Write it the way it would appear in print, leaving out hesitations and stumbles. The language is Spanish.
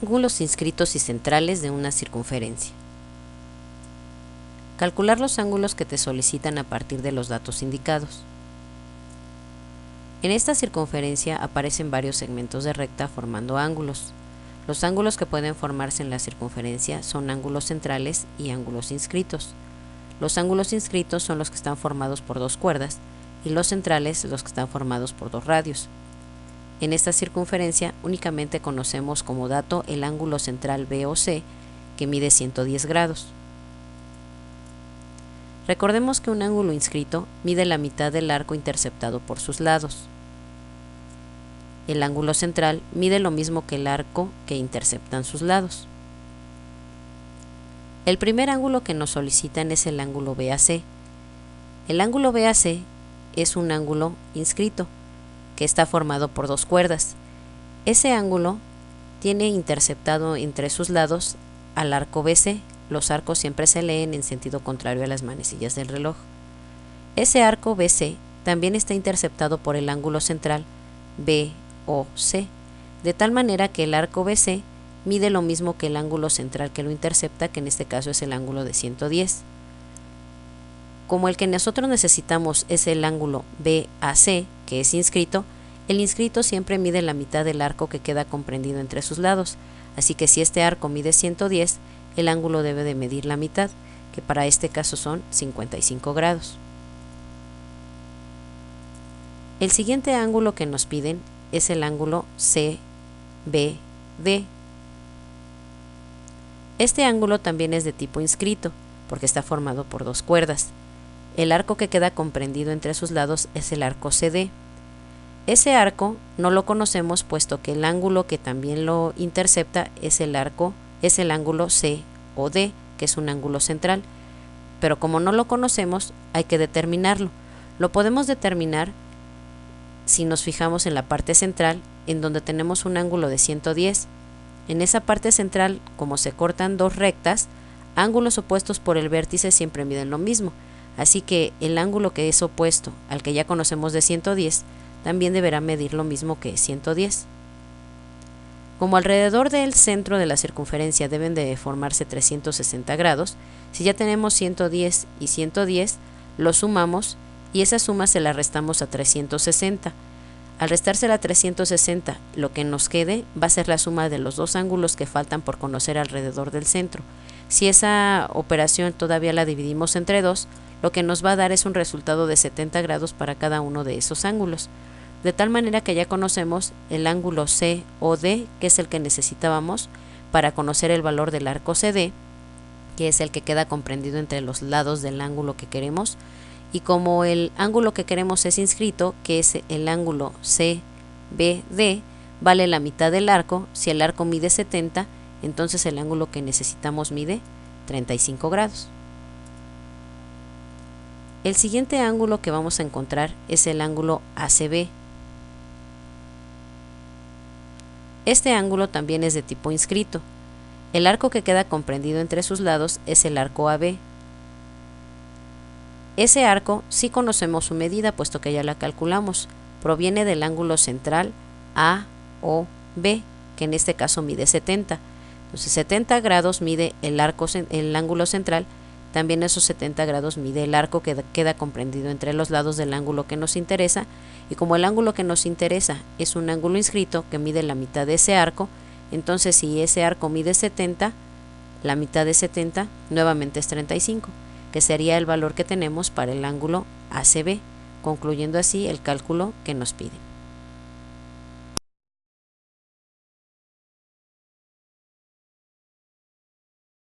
Ángulos inscritos y centrales de una circunferencia. Calcular los ángulos que te solicitan a partir de los datos indicados. En esta circunferencia aparecen varios segmentos de recta formando ángulos. Los ángulos que pueden formarse en la circunferencia son ángulos centrales y ángulos inscritos. Los ángulos inscritos son los que están formados por dos cuerdas y los centrales los que están formados por dos radios. En esta circunferencia únicamente conocemos como dato el ángulo central BOC, que mide 110 grados. Recordemos que un ángulo inscrito mide la mitad del arco interceptado por sus lados. El ángulo central mide lo mismo que el arco que interceptan sus lados. El primer ángulo que nos solicitan es el ángulo BAC. El ángulo BAC es un ángulo inscrito que está formado por dos cuerdas. Ese ángulo tiene interceptado entre sus lados al arco BC. Los arcos siempre se leen en sentido contrario a las manecillas del reloj. Ese arco BC también está interceptado por el ángulo central BOC, de tal manera que el arco BC mide lo mismo que el ángulo central que lo intercepta, que en este caso es el ángulo de 110. Como el que nosotros necesitamos es el ángulo BAC, que es inscrito, el inscrito siempre mide la mitad del arco que queda comprendido entre sus lados, así que si este arco mide 110, el ángulo debe de medir la mitad, que para este caso son 55 grados. El siguiente ángulo que nos piden es el ángulo CBD. Este ángulo también es de tipo inscrito, porque está formado por dos cuerdas. El arco que queda comprendido entre sus lados es el arco CD. Ese arco no lo conocemos puesto que el ángulo que también lo intercepta es el ángulo COD, que es un ángulo central, pero como no lo conocemos hay que determinarlo. Lo podemos determinar si nos fijamos en la parte central, en donde tenemos un ángulo de 110. En esa parte central, como se cortan dos rectas, ángulos opuestos por el vértice siempre miden lo mismo, así que el ángulo que es opuesto al que ya conocemos de 110 también deberá medir lo mismo que 110. Como alrededor del centro de la circunferencia deben de formarse 360 grados, si ya tenemos 110 y 110, lo sumamos y esa suma se la restamos a 360. Al restársela a 360, lo que nos quede va a ser la suma de los dos ángulos que faltan por conocer alrededor del centro. Si esa operación todavía la dividimos entre dos, lo que nos va a dar es un resultado de 70 grados para cada uno de esos ángulos. De tal manera que ya conocemos el ángulo COD, que es el que necesitábamos para conocer el valor del arco CD, que es el que queda comprendido entre los lados del ángulo que queremos. Y como el ángulo que queremos es inscrito, que es el ángulo CBD, vale la mitad del arco. Si el arco mide 70, entonces el ángulo que necesitamos mide 35 grados. El siguiente ángulo que vamos a encontrar es el ángulo ACB. Este ángulo también es de tipo inscrito. El arco que queda comprendido entre sus lados es el arco AB. Ese arco sí conocemos su medida, puesto que ya la calculamos. Proviene del ángulo central AOB, que en este caso mide 70. Entonces 70 grados mide el ángulo central. También esos 70 grados mide el arco que queda comprendido entre los lados del ángulo que nos interesa, y como el ángulo que nos interesa es un ángulo inscrito que mide la mitad de ese arco, entonces si ese arco mide 70, la mitad de 70 nuevamente es 35, que sería el valor que tenemos para el ángulo ACB, concluyendo así el cálculo que nos piden.